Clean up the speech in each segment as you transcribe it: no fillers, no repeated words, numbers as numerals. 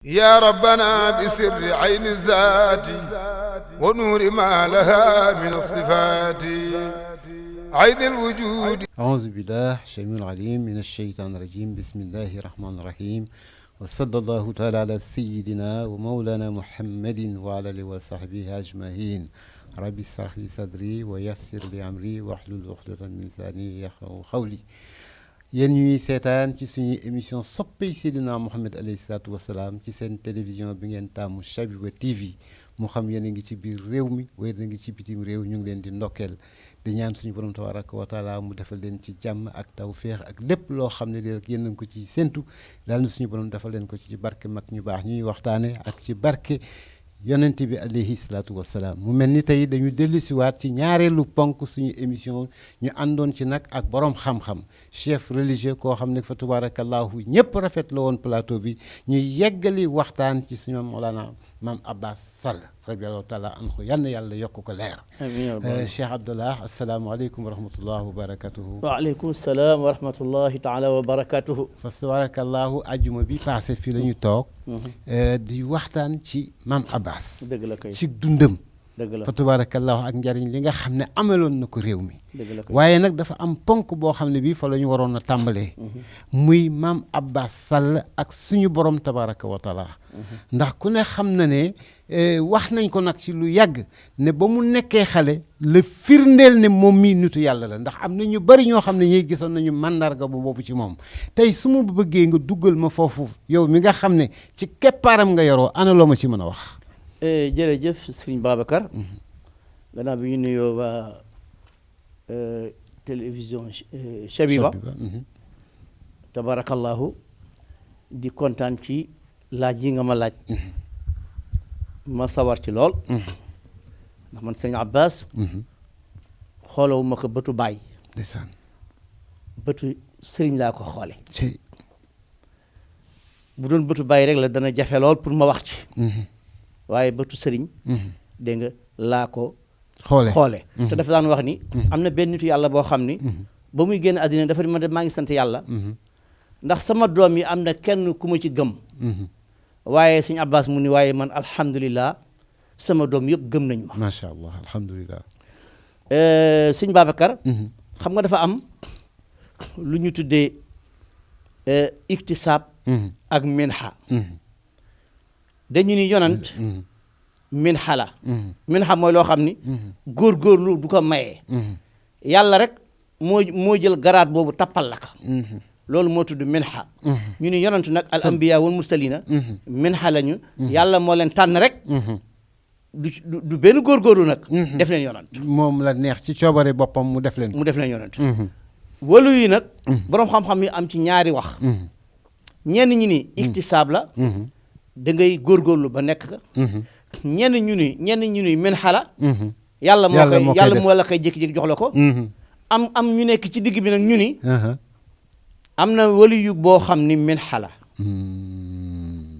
يا ربنا بسر عين الذات ونور ما لها من الصفات عين الوجود. أعوذ بالله السميع العليم من الشيطان الرجيم. بسم الله الرحمن الرحيم وصلى الله تعالى على سيدنا ومولانا محمد وعلى آله وصحبه أجمعين. ربي اشرح لي صدري ويسر لي أمري واحلل عقدة من لساني يفقهوا قولي. yéen ñuy seetaan ci suñu émission soppey Seydina Mohamed alayhi salaatu wasalaam ci seen télévision bi ngeen taamu Chabiba TV mu xam yéen a ngi ci biir réew mi waaye na ngi ci bitim réew ñu ngi leen di ndokkeel di ñaan suñu borom tabaraka wa taala mu defal leen ci jàmm ak tawféex ak lépp loo xam ne rek yéen nañ ko ci séntu daal na suñu borom defal leen ko ci barke mag ñu baax ñuy waxtaane ak ci barke yonent bi alayhi salaatu wasalaam. mu mel ni tey dañu dellusiwaat ci ñaareelu ponk suñu émission ñu àndoon ci nag ak borom xam-xam chef religieux koo xam ne fa tubaarakallahu ñëpp rafet la woon plateau bi ñuy yeggali waxtaan ci suñu Mawlana Mame Abbas Sall radiyallahu taala anhu yal na yàlla yokk ko leer. Cheikh Abdallah asalaamaaleykum wa rahmatullahi wa barakatuhu. waaleykum salaam wa rahmatullahi taala wa barakatuhu. fa tabaarakallahu ajuma bi passé fii la ñu toog. di waxtaan ci Mame Abbas. dëgg la kay ci dundam. dëgg la fa tabaarakallahu ak njariñ li nga xam ne amaloon na ko réew mi. dëgg la kay waaye nag dafa am ponk boo xam ne bii fa la ñu waroon a tàmbalee. muy Mame Abbas Sall ak suñu borom tabaaraka wa taala. ndax ku ne xam na ne wax nañ ko nag ci lu yàgg ne ba mu nekkee xale la firndeel ne moom mii nitu yàlla la ndax am na ñu bari ñoo xam ne ñuy gisoon nañu mandarga bu boobu ci moom tey su ma bëggee nga duggal ma foofu yow mi nga xam ne ci keppaaram nga yoroo ana loo ma ci mën a wax. jërëjëf Serigne Babacar. gannaaw bi ñu nuyoo waa télévision Chabiba. tabarakallahu di kontaan ci laaj yi nga ma laaj. ma sawar ci lool. ndax man sëñ Abbas. xoolawu ma ko bëtu baay. ndeysaan. bëtu sëriñ laa ko xoole bu doon bëtu baay rek la dana jafe lool pour ma wax ci. waaye bëtu sëriñ. dégg nga laa ko xoole te dafa daan wax ni. am na benn nitu yàlla boo xam ni. ba muy génn àddina dafa ni ma de maa ngi sant yàlla. ndax sama doom yi am na kenn ku ma ci gëm. waaye sëñ Abbas mu ni waaye man alhamdulilah sama doom yëpp gëm nañu ma. macha allah alhamdulilah. sëñ Babacar. xam nga dafa am lu ñu tuddee iktisaab. ak minha. dañu ni yonant minha la. minha mooy loo xam ni. góorgóorlu du ko mayee. yàlla rek moo jël garaat boobu tappal la ko. loolu moo tudd minha. ñu ni yonantu nag al anbiya wal mursalina minha lañu. yàlla moo leen tànn rek. du benn góorgóorlu nag. def leen yonant. moom la neex ci coobare boppam mu def leen. mu def leen yonant. walu yi nag. boroom xam-xam yi am ci ñaari wax. ñenn ñi ni iktisaab la. da ngay góorgóorlu ba nekk ka. ñenn ñu ni minha la. yàlla moo la koy jékki-jékki jox la ko. am ñu nekk ci digg bi nag ñu ni. am na waliyu boo xam ni minha la.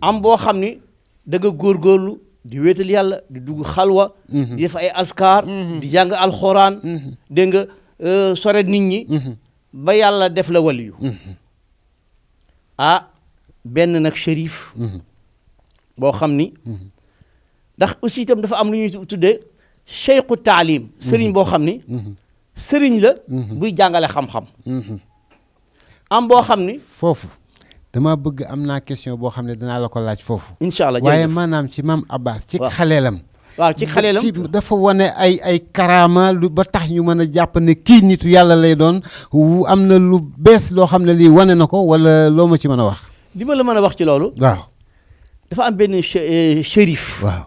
am boo xam ni da nga góorgóorlu di wéetal yàlla di dugg xalwa. di def ay askar. di jàng alxuraan. dégg nga sore nit ñi. ba yàlla def la waliyu. benn nag shérif. boo xam ni. ndax aussi itam dafa am lu ñuy tuddee cheikhu taalim. sëriñ boo xam ni. sëriñ la. buy jàngale xam-xam. am boo xam ni. foofu dama bëgg am naa question boo xam ne danaa la ko laaj foofu. incha allah waaye maanaam ci Mame Abbas. ci xaleelam. waaw ci xaleelam dafa wane ay karaama lu ba tax ñu mën a jàpp ne kii nitu yàlla lay doon am na lu bees loo xam ne lii wane na ko wala loo ma ci mën a wax. li ma la mën a wax ci loolu. waaw. dafa am benn shérif. waaw.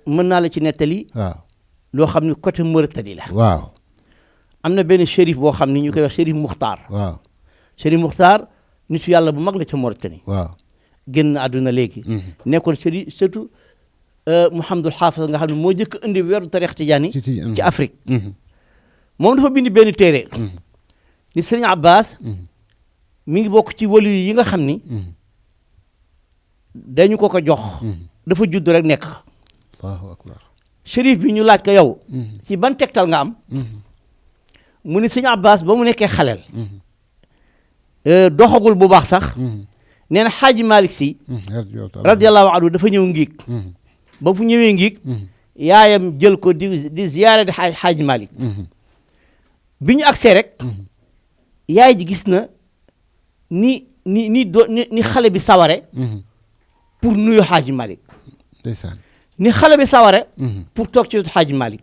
mën naa la ci nettali. waaw. loo xam ne côté Mauritanie la. waaw. am na benn shérif boo xam ni ñu koy wax shérif Muxtaar. waaw. shérif Muxtaar nitu yàlla bu mag la ca Mauritanie. waaw. génn àdduna léegi. nekkoon shérif surtout Mouhamadul Haafaz nga xam ne moo jëkk indi weeru tarix tijaani ci Afrique. moom dafa bind benn téere. ni Sëriñ Abbas. mi ngi bokk ci wali yi nga xam ni. dañu ko jox. dafa judd rek nekk. Allahu akbar. shérif bi ñu laaj ko yow. ci ban tegtal nga am. mu ni Sëriñ Abbas ba mu nekkee xaleel. doxagul bu baax sax. nee na xaaji Malick si radiyallahu anhu dafa ñëw ngiig ba fu ñëwee ngiig yaayam jël ko di ziyaare di xaaji Malick bi ñu agsee rek yaay ji gis na ni xale bi saware pour nuyu xaaji Malick ndeysaan ni xale bi saware pour toog ci wetu xaaji Malick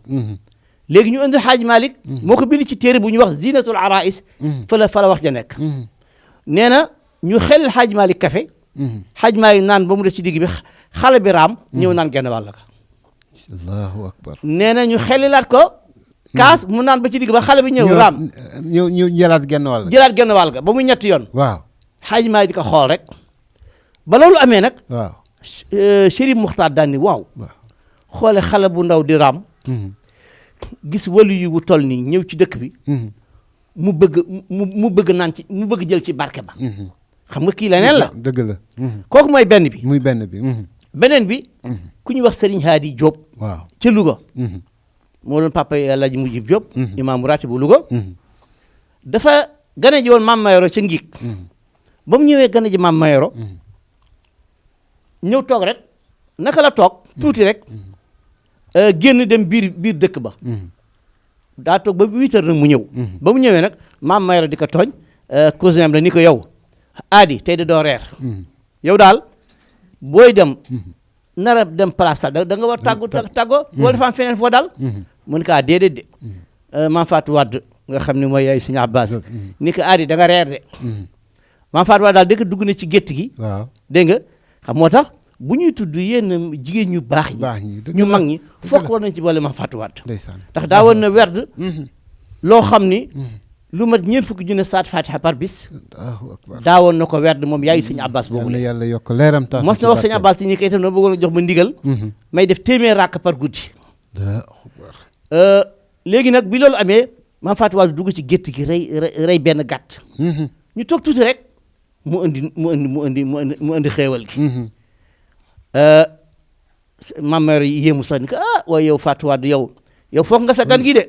léegi ñu indi xaaji Malick moo ko bind ci téere bu ñuy wax zinatul arais fa la wax ja nekk nee na ñu xelil xaaji Malick café xaaji Malick naan ba mu des ci digg bi xale bi raam ñëw naan genn wàll ka allahu akbar nee na ñu xelilaat ko kaas mu naan ba ci digg ba xale bi ñëw raam ñu jëlaat genn wàll ga ba muy ñetti yoon waaw xaaji Malick di ko xool rek ba loolu amee nag waaw Chérif Muxtaar daan ni waaw xoole xale bu ndaw di raam gis walu yu bu toll nii ñëw ci dëkk bi mu bëgg naan ci mu bëgg jël ci barke ba xam nga kii leneen la dëgg la kooku mooy benn bi muy benn bi beneen bi ku ñu wax Serigne Hadi Diop waaw ca Louga moo doon papa Alaaji Mujib Diop imaamu ratib bu Louga dafa gane ji woon Maam Mayoro ca Ngiig ba mu ñëwee gane ji Maam Mayoro ñëw toog rek naka la toog tuuti rek génn dem biir dëkk ba daa toog ba 8 heures nag mu ñëw ba mu ñëwee nag Maam Mayoro di ko tooñ cousin am la ni ko yow Adi tey da doo reer yow daal booy dem nara dem place sax da nga war tàggoo wala dafa am feneen foo daal mu ne ko déedéet de Maam Fatou Wade nga xam ne mooy yaay Sëñ Abbas ni ko Adi da nga reer de Maam Fatou Wade daal dëkk dugg na ci gétt gi waaw dégg nga xam moo tax bu ñuy tudd yenn jigéen ñu baax ñi ñu mag ñi fokk war nañ ci boole Maam Fatou Wade ndax daa woon na werd loo xam ni lu mat ñeent fukki junne saat fatiha par bis daawoon na ko werd moom yaayu Sëñ Abbas boobu la yàlla yokk leeram taas mos na wax Sëñ Abbas yi ñi koy itam na bëggoon jox ma ndigal may def téeméer ràkk par guddi léegi nag bi loolu amee Maam Fatou Wade dugg ci gétt gi rey benn gàtt ñu toog tuuti rek mu indi xéewal gi Maam Mayoro yéemu sax ni ko waaye yow Fatou Wade yow foog nga sa gan gi de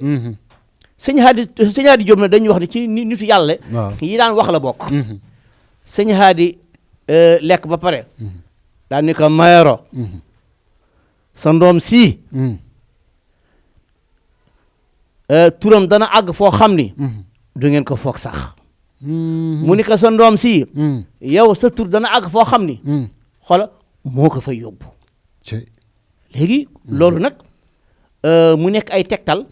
sëñ Hadi Diop na dañuy wax ne ci nitu yàlla yi daan wax la bokk sëñ Hadi lekk ba pare daan ni ko Mayoro sa ndoom sii turam dana àgg foo xam ni du ngeen ko foog sax mu ni ko sa ndoom sii yow sa tur dana àgg foo xam ni xoola moo ko fay yóbbu léegi loolu nag mu nekk ay tegtal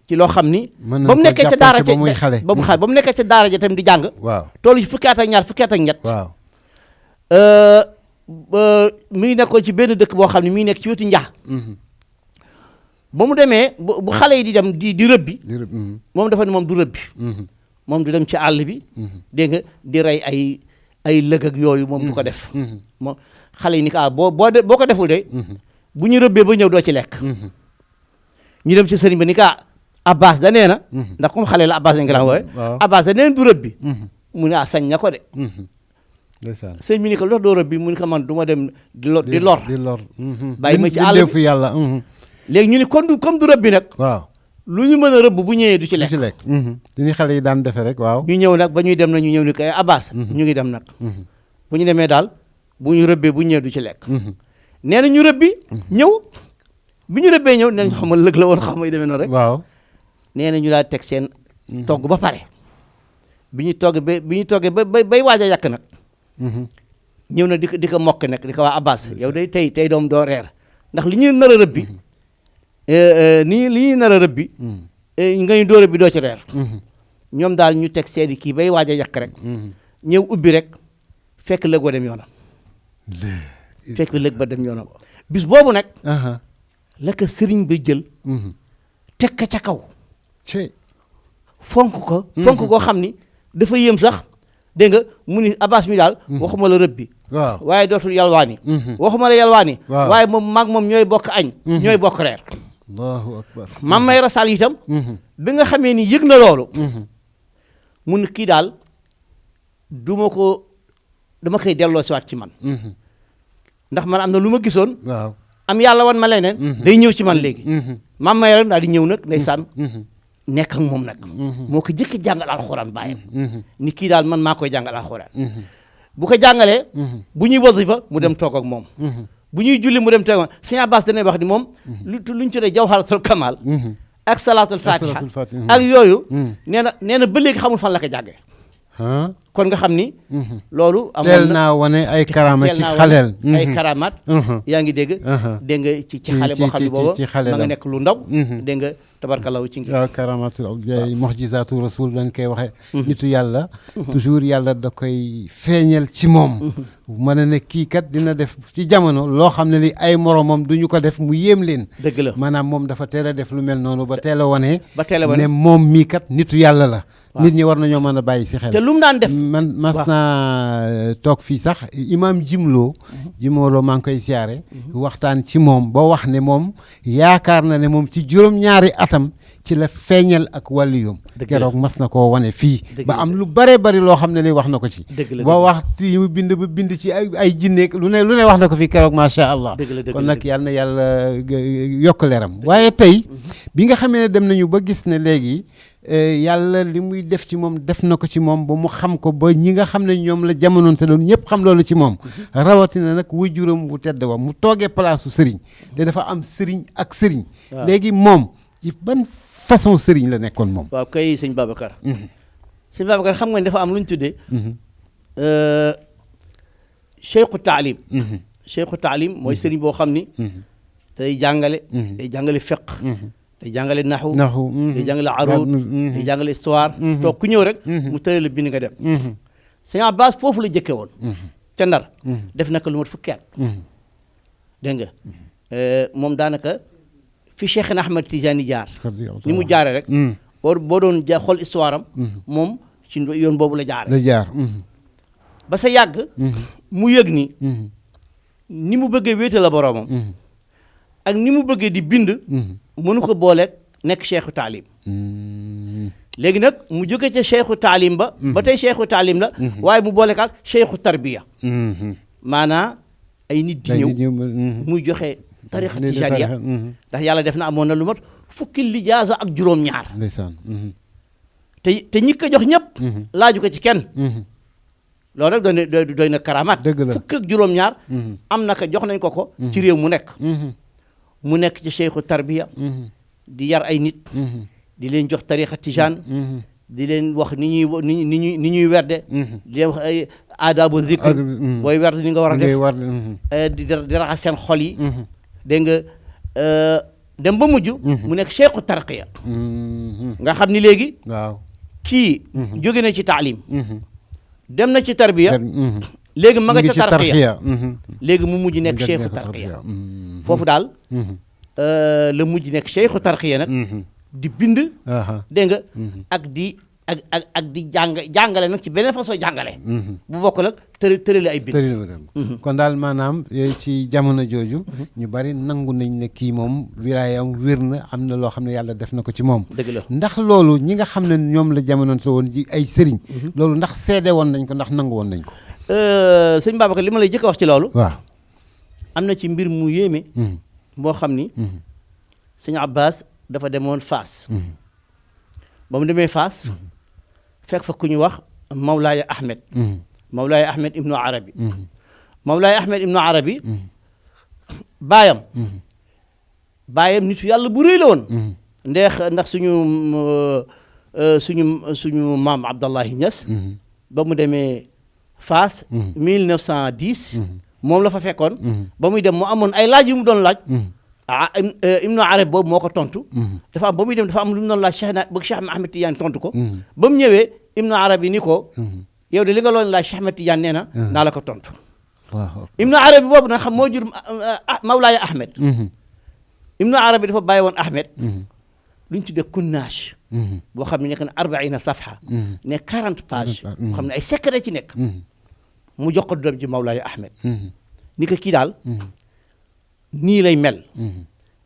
ci loo xam ni ba mu nekkee ca daara ca ba mu nekkee ca daara ja tam di jàng waaw toolu ci fukki at ak ñaar fukki at ak ñett waaw mi ngi nekkoon ci benn dëkk boo xam ne mi ngi nekk ci wetu njax ba mu demee bu xale yi di dem di rëbbi moom dafa ne moom du rëbbi moom du dem ci àll bi dégg nga di rey ay lëg ak yooyu moom du ko def moom xale yi ni ko boo ko deful de bu ñu rëbbee ba ñëw doo ci lekk ñu dem ci sëriñ ba ni ko Abbas da nee na ndax comme xale la Abbas lañ ko daan wooye Abbas da nee na du rëbbi mu ne sañ na ko de sëñ bi ni ko lox doo rëbbi mu ni ko man du ma dem di lor bàyyi ma ci àll bi yàlla léegi ñu ni comme du rëbbi nag waaw lu ñu mën a rëbb bu ñëwee du ci lekk dañuy xale yi daan defee rek waaw ñu ñëw nag ba ñuy dem na ñu ñëw ni ko Abbas ñu ngi dem nag bu ñu demee daal bu ñu rëbbee bu ñëwee du ci lekk nee na ñu rëbbi ñëw bi ñu rëbbee ñëw nee nañ xam nga lëg la woon xam nga demee noonu rek waaw nee na ñu daal teg seen togg ba pare bi ñu toggee ba bay waaj a yàq nag ñëw na di ko mokk nag di ko waa Abbas yow day tey doom doo reer ndax li ñuy nar a rëbbi li ñuy nar a rëbbi nga ñu doo rëbbi doo ci reer ñoom daal ñu teg seeni kii bay waaj a yàq rek ñëw ubbi rek fekk lëg ba dem yoonam bis boobu nag la ko sëriñ ba jël teg ka ca kaw fonk ko koo xam ni dafa yéem sax dégg nga mu ni Abbas mi daal waxuma la rëbbi waaw waaye dootul yalwaani waxuma la yalwaani waaye moom maag moom ñooy bokk añ ñooy bokk reer allahu akbar Maam Mayoro Sall itam bi nga xamee ni yëg na loolu mu ni kii daal dama koy delloo siwaat ci man ndax man am na lu ma gisoon waaw am yàlla wan ma leneen day ñëw ci man léegi Maam Mayoro daal di ñëw nag ndeysaan nekk ak moom nag moo ko jëkk jàngal alxuraan bàyyam ni kii daal man maa koy jàngal alxuraan bu ko jàngalee bu ñuy wasifa mu dem toog ak moom bu ñuy julli mu dem toog ak moom sëñ Abbas danay wax ni moom luñ tuddee jawharatul kamal ak salaatul fatiha ak yooyu nee na ba léegi xamul fan la ko jàngee kon nga xam ni loolu amoon na teel naa wane ay karama ci xaleel ay karamaat yaa ngi dégg nga ci xale boo xam ne booba ma nga nekk lu ndaw dégg nga tabarkalaw ci ngi waaw karamaatu mu'jizaatu rasul lañ koy waxee nitu yàlla toujours yàlla da koy feeñal ci moom mën na ne kii kat dina def ci jamono loo xam ne li ay moromam duñu ko def mu yéem leen dëgg la maanaam moom dafa teel a def lu mel noonu ba teel a wane ne moom mii kat nitu yàlla la nit ñi war nañoo mën a bàyyi si xel te lu mu daan def man mas naa toog fii sax imaam Jimloo maa ngi koy siyaare waxtaan ci moom ba wax ne moom yaakaar na ne moom ci juróom-ñaari atam ci la feeñal ak wàlliyum keroog mas na koo wane fii ba am lu bare bari loo xam ne li wax na ko ci ba wax ci mu bind ba bind ci ay jinneeg lu ne wax na ko fii keroog macha allah kon nag yàlla na yàlla yokk leeram waaye tey bi nga xamee ne dem nañu ba gis ne léegi yàlla li muy def ci moom def na ko ci moom ba mu xam ko ba ñi nga xam ne ñoom la jamonoonte loolu ñëpp xam loolu ci moom rawatina nag waajuram bu tedd wa mu toogee palaasu sëriñ te dafa am sëriñ ak sëriñ léegi moom ci ban façon sëriñ la nekkoon moom waaw kay sëñ Babacar sëñ Babacar xam nga ne dafa am lu ñu tuddee cheikhu taalim cheikhu taalim mooy sëriñ boo xam ni day jàngale fiqh day jàngale naxu day jàngale aruud day jàngale histoire toog ku ñëw rek mu tëre la bind nga dem sëñ Abbas foofu la jëkke woon ca Ndar def naka lu mat fukki at dégg nga moom daanaka fi Cheikhna Ahmed Tidiane jaar ni mu jaare rek boo doon xool histoire am moom ci yoon boobu la jaar ba sa yàgg mu yëg ni mu bëggee wéete la boroomam ak ni mu bëggee di bind mënu ko booleeg nekk cheikhu taalim léegi nag mu jóge ca cheikhu taalim ba tey cheikhu taalim la waaye mu booleeg ak cheikhu tarbiya maanaa ay nit di ñëw muy joxe tarixa tijaniya ndax yàlla def na amoon na lu mat fukki lijaasa ak juróom-ñaar ndeysaan te ñi ko jox ñëpp laaju ko ci kenn loolu rek doy na karamaat fukki ak juróom-ñaar am na ko jox nañ ko ci réew mu nekk ci cheikhu tarbiya di yar ay nit di leen jox tarixa tijaan di leen wax ni ñuy werde di leen wax ay aadabu zikr booy werde ni nga war a def di raxas seen xol yi dégg nga dem ba mujj mu nekk cheikhu tarqiya nga xam ni léegi waaw kii jóge na ci taalim dem na ci tarbiya léegi ma nga ca tarqiya léegi mu mujj nekk cheikhu tarqiya foofu daal la mujj nekk cheikhu tarqiya nag di bind dégg nga ak di jàngale nag ci beneen façon jàngale bu bokk nag tërali ay bind kon daal maanaam ci jamono jooju ñu bari nangu nañ ne kii moom wilaayam wér na am na loo xam ne yàlla def na ko ci moom dëgg la ndax loolu ñi nga xam ne ñoom la jamonoonte woon ji ay sëriñ loolu ndax seede woon nañ ko ndax nangu woon nañ ko sëñ Babacar li ma lay jëkk a wax ci loolu waaw am na ci mbir mu yéeme boo xam ni sëñ Abbas dafa demoon Faas ba mu demee Faas fekk fa ku ñu wax Mawlaaya Ahmed Mawlaaya Ahmed ibnu Arabi Mawlaaya Ahmed ibnu Arabi baayam nitu yàlla bu rëy la woon ndax suñu maam Abdallahi Niass ba mu demee Faas 1910 moom la fa fekkoon ba muy dem mu amoon ay laaj yu mu doon laaj Ibnu Arabi boobu moo ko tontu dafa am ba muy dem dafa am lu mu doon laaj Cheikh Ahmed Tidiane tontu ko ba mu ñëwee Ibnu Arabi ni ko yow de li nga loon laaj Cheikh Ahmed Tidiane nee na naa la ko tontu Ibnu Arabi boobu nag xam moo jur Mawlaaya Ahmed Ibnu Arabi dafa bàyyi woon Ahmed lu ñu tuddee kunnaash boo xam ne nekk na 40 safha ne 40 pages boo xam ne ay secret ci nekk mu jox ko doom ji Mawlaaya Ahmed ni ko kii daal nii lay mel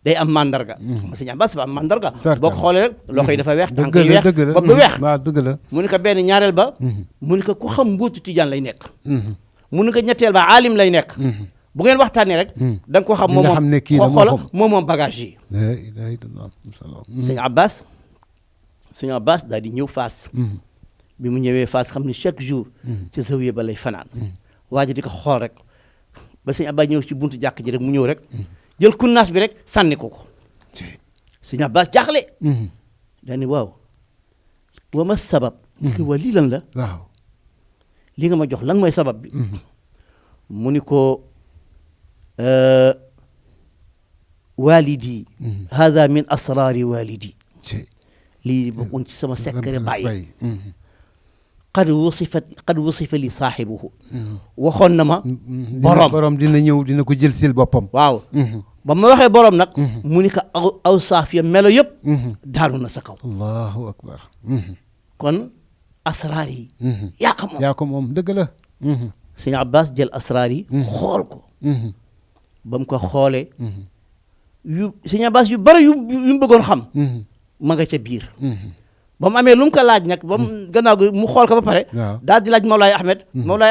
day am mandarga ma sëñ Abbas dafa am mandarga boo ko xoolee rek loxo yi dafa weex tànk yi weex bopp bi weex waaw dëgg la mu ni ko benn ñaareel ba mu ni ko ku xam mbóotu tijaan lay nekk mu ni ko ñetteel ba aalim lay nekk bu ngeen waxtaanee rek da nga ko xam moom bagage yi sëñ Abbas daal di ñëw Faas bi mu ñëwee Fass xam ni chaque jour ci zawiya ba lay fanaan waa ji di ko xool rek ba sëñ Abbas ñëw ci buntu jàkk ji rek mu ñëw rek jël kunnaas bi rek sànni ko sëñ Abbas jaaxle daani waaw wa ma sabab mu ko waa lii lan la waaw li nga ma jox lan mooy sabab bi mu ni ko walidi hada min asrari walidi lii bokkoon ci sama secret bàyyi qad wusifa li saaxibuhu waxoon na ma borom dina ñëw dina ko jël sil boppam waaw ba ma waxee borom nag mu ni ko aw saafiya melo yëpp daanu na sa kaw allahu akbar kon asraar yi yaa ko moom dëgg la sëñ Abbas jël asraar yi xool ko ba mu ko xoolee sëñ Abbas yu bari yu mu bëggoon xam ma nga ca biir ba mu amee lu mu ko laaj nag ba mu gannaaw gi mu xool ko ba pare daal di laaj Mawlaay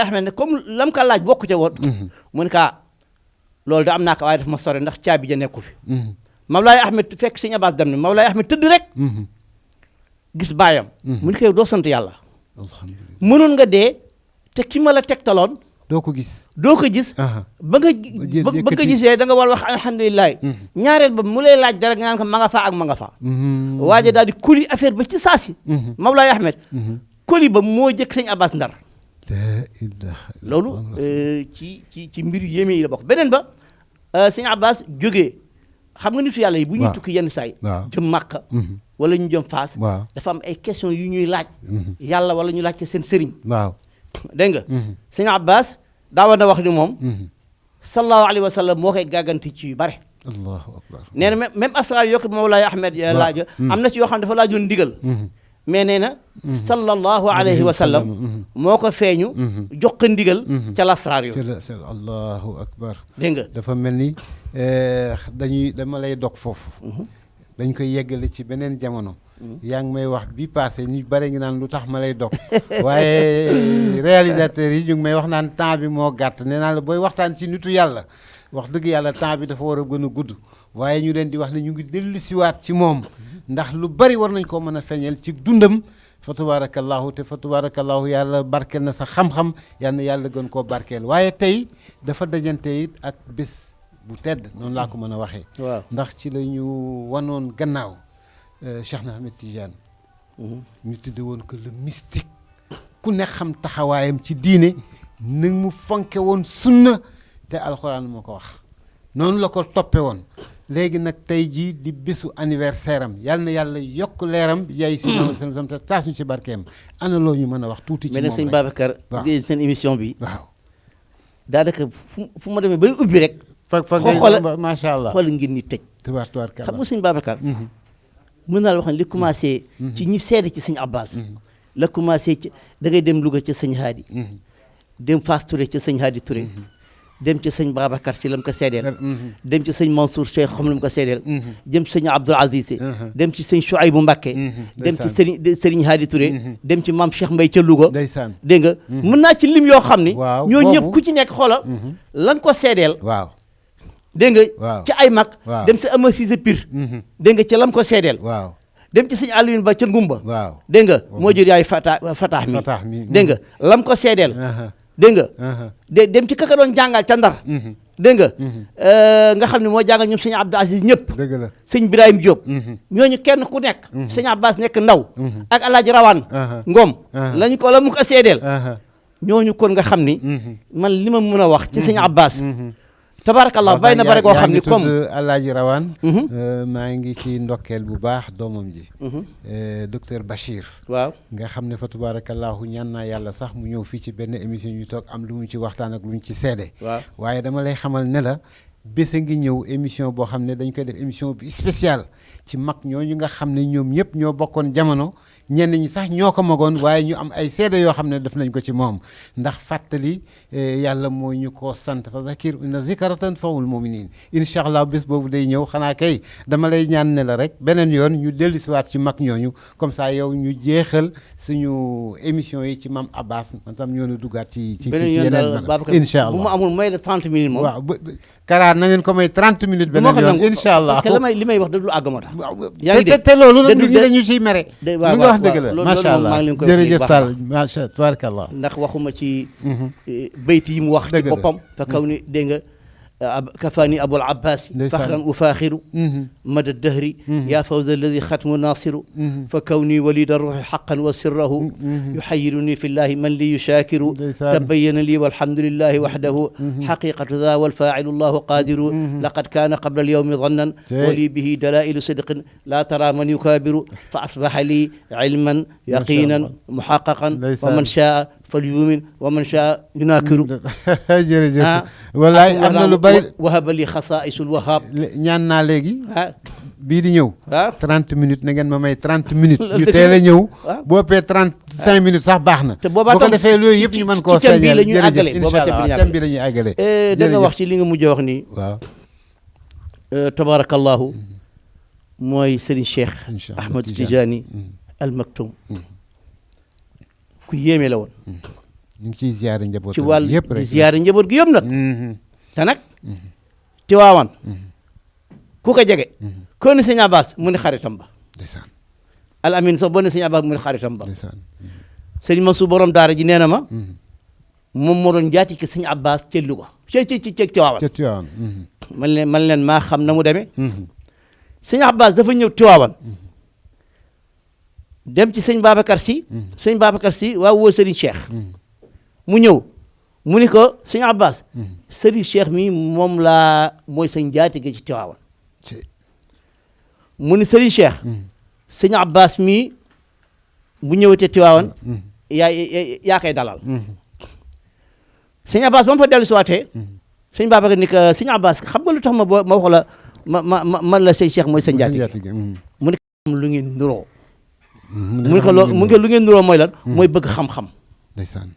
Ahmed ne comme lam ko laaj bokku ca woon mu ne kaa loolu da am naa ko waaye daf ma sore ndax caabi ja nekku fi Mawlaay Ahmed fekk sëñ Abbas dem ne Mawlaay Ahmed tëdd rek gis baayam mu ne ko doo sant yàlla mënoon nga dee te ki ma la tegtaloon doo ko gis ba nga gisee da nga war wax alhamdulilah ñaareel ba mu lay laaj dara nga naan ko ma nga faa ak ma nga faa waaje daal di kuli affaire ba ci saasi Mawlaay Ahmed kuli ba moo jëkk sëñ Abbas Ndar loolu ci mbir yu yéeme yi la bokk beneen ba sëñ Abbas jógee xam nga nitu yàlla yi bu ñuy tukki yenn saay jëm Màkka wala ñu jëm Faas dafa am ay question yu ñuy laaj yàlla wala ñu laaj ko seen sëriñ dégg nga sëñ Abbas daawa na wax ni moom sallallahu alayhi wa sallam moo koy gàgganti ci yu bare allahu akbar nee na même asraar yoo ko Mawlaay Ahmed laajo am na ci yoo xam ne dafa laajoon ndigal mais nee na sallallahu alayhi wa sallam moo ko feeñu jox ko ndigal ca lasraar yooyu allahu akbar dégg nga dafa mel ni dama lay dog foofu dañ koy yeggale ci beneen jamono yaa ngi may wax bi passé ñu bare ngi naan lu tax ma lay dog waaye réalisateurs yi ñu ngi may wax naan temps bi moo gàtt nee naa la booy waxtaan ci nitu yàlla wax dëgg yàlla temps bi dafa war a gën a gudd waaye ñu leen di wax ne ñu ngi dellu siwaat ci moom ndax lu bari war nañ koo mën a feeñal ci dundam fa tabarakallahu te fa tabarakallahu yàlla barkeel na sa xam-xam yal na yàlla gën koo barkeel waaye tey dafa dajante it ak bés bu tedd noonu laa ko mën a waxee ndax ci la ñu wanoon gannaaw Cheikh na Ahmed Tidiane ñu tudde woon que le mystique ku ne xam taxawaayam ci diine ni mu fonke woon sunna te alxuraan moo ko wax noonu la ko toppe woon léegi nag tey jii di bésu anniversaire am yal na yàlla yokk leeram yaay si sam te taas ñu ci barkeem ana loo ñu mën a wax tuuti ci moom rek sëñ Babacar seen émission bi waaw daanaka fu ma demee bay ubbi rek fa ngay macha allah xool ngir ni tëj tubaar xam nga sëñ Babacar mën naa la wax ne li commencé ci ñi seede ci sëñ Abbas la commencé ci da ngay dem Louga ca sëñ Haadi dem Fass Touré ca sëñ Haadi Touré dem ci sëñ Babacar si lam ko seedeel dem ci sëñ Mansour Cheikh xam lam ko seedeel dem ci sëñ Abdoul Aziz dem ci sëñ Chouaïbou Mbacké dem ci sëriñ Haadi Touré dem ci maam Cheikh Mbaye ca Louga dégg nga mën naa ci lim yoo xam ni ñoo ñëpp ku ci nekk xoola lan ko seedeel waaw dégg nga ci ay mag dem ci Ama Cissé Pire dégg nga ca lam ko seedeel dem ci sëñ Alioune Ba ca Ngumba dégg nga moo jur yaay Fatah mi dégg nga lam ko seedeel dégg nga dem ci kaka doon jàngal ca Ndar dégg nga xam ne moo jàngal ñoom sëñ Abdou Aziz ñëpp dëgg la sëñ Birahim Diop ñooñu kenn ku nekk sëñ Abbas nekk ndaw ak Alaaji Rawaan Ngom lañu ko la mu ko seedeel ñooñu kon nga xam ni man li ma mën a wax ci sëñ Abbas tabarakallah bay na bare koo xam ni comme Alaaji Rawaan maa ngi ci ndokkeel bu baax doomam ji docteur Bachir waaw nga xam ne fa tabarakallahu ñaan naa yàlla sax mu ñëw fii ci benn émission ñu toog am lu mu ci waxtaan ak lu mu ci seede waaye dama lay xamal ne la bés a ngi ñëw émission boo xam ne dañ koy def émission bi spéciale ci mag ñooñu nga xam ne ñoom ñëpp ñoo bokkoon jamono ñenn ñi sax ñoo ko magoon waaye ñu am ay seede yoo xam ne def nañ ko ci moom ndax fàttali yàlla moo ñu koo sant fa zakir inna zikra tanfa'ul mu'minin incha allah bés boobu day ñëw xanaa kay dama lay ñaan ne la rek beneen yoon ñu dellu siwaat ci mag ñooñu comme ça yow ñu jeexal suñu émission yi ci Mame Abbas man tam ñoo na duggaat ci yeneen man incha allah bu mu amul may de 30 minutes moom waaw 40 na ngeen ko may 30 minutes du ma ko beneen yoon nangu incha allah. parce que li may wax da du àgg moo tax. yaa ngi dégg te loolu nag dëgg nit ñi dañu ciy mere. de li nga wax dëgg la macha allah maa ngi leen koy wax jërëjëf baax Sall macha allah tabarakallah. ndax waxuma ci bayt yi mu wax ci dëgg la. boppam fa kaw ni dégg nga كفاني أبو العباس فخرا أفاخر مدى الدهر يا فوز الذي ختم ناصر فكوني وليد الروح حقا وسره يحيرني في الله من لي يشاكر تبين لي والحمد لله وحده حقيقة ذا والفاعل الله قادر لقد كان قبل اليوم ظنا ولي به دلائل صدق لا ترى من يكابر فأصبح لي علما يقينا محققا ومن شاء فاليومن ومن شاء يناكر jërëjëf wallaay am na lu bari wahaba li xasaisul wahab ñaan naa léegi bii di ñëw 30 minutes na ngeen ma may 30 minutes ñu teel a ñëw boo pee 35 minutes sax baax na te boobaa boo ko defee loolu yëpp ñu mën koo feeñal jërëjëf incha allah thème bi la ñuy àggale da nga wax ci li nga mujj wax nii waaw tabarakallahu mooy Serigne Cheikh Ahmad Tijani Al Maktoum ku yéeme la woon ñu ngi ciy ziare njaboot ci wàll yëpp rek di ziare njaboot gi yëpp nag te nag Tiwaawan ku ko jege ko ni Sëñ Abbas mu ni xaritam ba ndeysaan Al Amin sax boo ni Sëñ Abbas mu ni xaritam ba ndeysaan Sëñ Mansour borom daara ji nee na ma moom moo doon jaati ki Sëñ Abbas ca Louga ci Tiwaawan ca Tiwaawan man leen maa xam na mu demee Sëñ Abbas dafa ñëw Tiwaawan dem ci sëñ Babacar Sy sëñ Babacar Sy waaw woo Serigne Cheikh mu ñëw mu ni ko sëñ Abbas Serigne Cheikh mi moom laa mooy sëñ jaatige ci Tiwaawan mu ni Serigne Cheikh sëñ Abbas mi bu ñëwatee Tiwaawan yaa koy dalal sëñ Abbas ba mu fa dellu si waatee sëñ Babacar ni ko sëñ Abbas xam nga lu tax ma wax la man la sëñ Cheikh mooy sëñ jaatige mu ni ko lu ngeen nuroo mu ne ko loo mu ngi lu ngeen nuroo mooy lan mooy bëgg xam-xam ndeysaan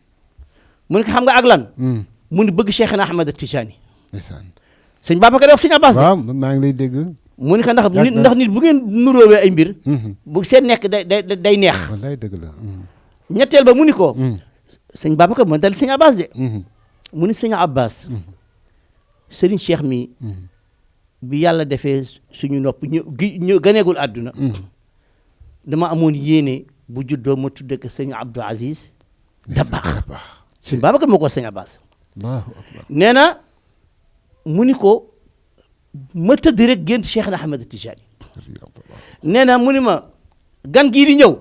mu ne ko xam nga ak lan mu ni bëgg Cheikhna Ahmad Tijani ndeysaan sëñ Babacar wax sëñ Abbas waaw maa ngi lay dégg mu ne ko ndax nit bu ngeen nuróowee ay mbir bu seen nekk day neex wallaay dëgg la ñetteel ba mu ni ko sëñ Babacar moo dal sëñ Abbas de mu ni sëñ Abbas sëriñ Cheikh mi bi yàlla defee suñu nopp ñu ganeegul àdduna dama amoon yéene bu juddoo ma tudde ko sëñ Abdou Aziz Dabakh sëñ Babacar moo ko sëñ Abbas allahu akbar nee na mu ni ko ma tëdd rek gént Cheikhna Ahmad Tijani nee na mu ni ma gan gii di ñëw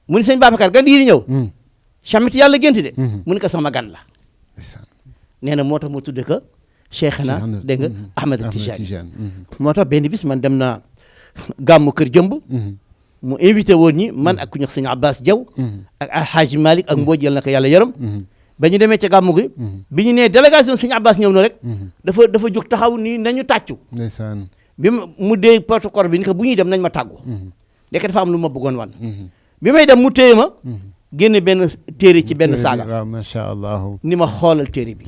mu ni sëñ Babacar gan gii di ñëw chamit yàlla gént de mu ni ko sama gan la nee na moo tax ma tudde ko Cheikhna dégg nga Ahmad Tijani moo tax benn bis man dem naa gàmmu kër jëmb mu invité woon ñi man ak ku ñuy wax sëñ Abbas Diaw ak Alhaji Malick ak Mbodj yal na ko yàlla yaram ba ñu demee ca gàmmu gi bi ñu nee délégation sëñ Abbas ñëw na rek dafa jóg taxaw nii nañu tàccu ndeysaan bi mu dee protocole bi ni ko bu ñuy dem nañ ma tàggu ndeke dafa am lu ma bëggoon wan bi may dem mu téye ma génne benn téere ci benn saaga waaw macha allah ni ma xoolal téere bi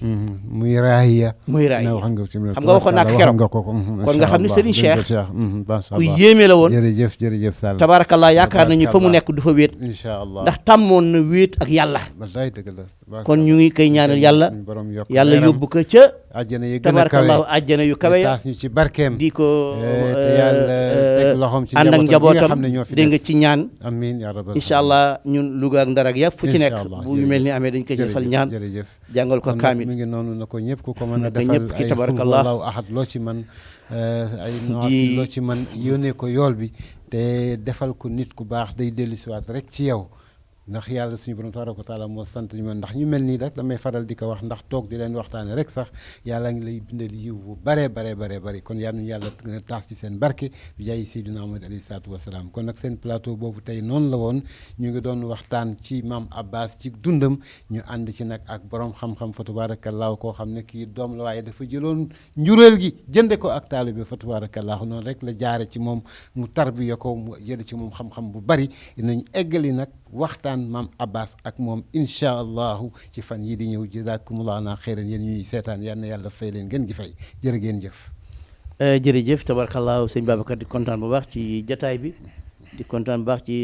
muy raahiya xam nga waxoon naa ko keroog kon nga xam ne Serigne Cheikh ku yéeme la woon jërëjëf Sall tabarakallah yaakaar nañu fa mu nekk du fa wéet incha allah ndax tàmmoon na wéet ak yàlla wallaay dëgg la kon ñu ngi koy ñaanal yàlla yóbbu ko ca àjjana yi gën a tabarakallah kawe àjjana yu kawe taas ñu ci barkeem di ko te yàlla teg loxoom ci ànd ak njabootam xam ne ñoo fi dégg nga ci ñaan amiin yaa rabbal incha allah ñun Louga ak Ndar ak yëpp fu ci nekk Inch'Allah, bu yu mel ni amee dañ koy defal ñaan jërëjëf jàngal ko kon nag kaamil mi ngi noonu na ko ñëpp ku ko mën a na ko defal ñëpp ki ay tabarakallah. xul wallahu ahad loo ci man ay noot Di- loo ci man yónnee ko yool bi te defal ko nit ku baax day dellu siwaat rek ci yow ndax yàlla suñu borom tabaraka wa taala moo sant ñu ndax ñu mel nii rek damay faral di ko wax ndax toog di leen waxtaane rek sax yàlla ngi lay bindal yiw bu bare bari kon yal nañu yàlla gën a taas ci seen barke bi jaay Seydina Muhammad alayhi salaatu wasalaam kon nag seen plateau boobu tey noonu la woon ñu ngi doon waxtaan ci maam Abbas ci dundam ñu ànd ci nag ak borom xam-xam fa tabaarakallaahu koo xam ne kii doom la waaye dafa jëloon njuréel gi jënde ko ak taalibe fa tabaarakallaahu noonu rek la jaare ci moom mu tarbiya ko mu jële ci moom xam-xam bu bari dinañ eggali nag waxtaan maam Abbas ak moom incha allahu ci fan yii di ñëw jazakumullahu na xeyran yéen ñuy seetaan yal na yàlla fay leen ngeen gi fay jërë ngeen jëf jërëjëf tabarakallah sëñ Babacar di kontaan bu baax ci jataay bi di kontaan bu baax ci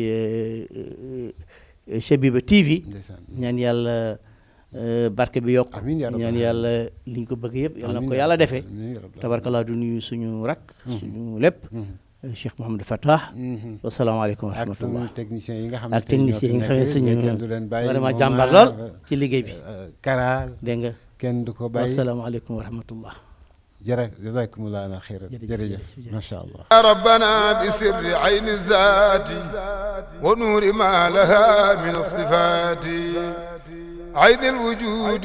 Chabiba TV ndeysaan ñaan yàlla barke bi yokk amiin yaa rabbal ñaan yàlla liñ ko bëgg yëpp yal na ko yàlla defee tabarkallah du nuyu suñu rak suñu lépp Cheikh Mouhamadou Fatah wasalaamaaleykum wa rahmatullah ak technicien yi nga xam ak technicien yi nga xam ne suñu vraiment jàmbar lool ci liggéey bi Karaal dégg nga kenn du ko bàyyi wasalaamaaleykum wa rahmatullah jazakumullahu xayran jërëjëf macha allah rabbana bi sirri ayni zaati wa nuuri ma laha min sifaati aynil wujudi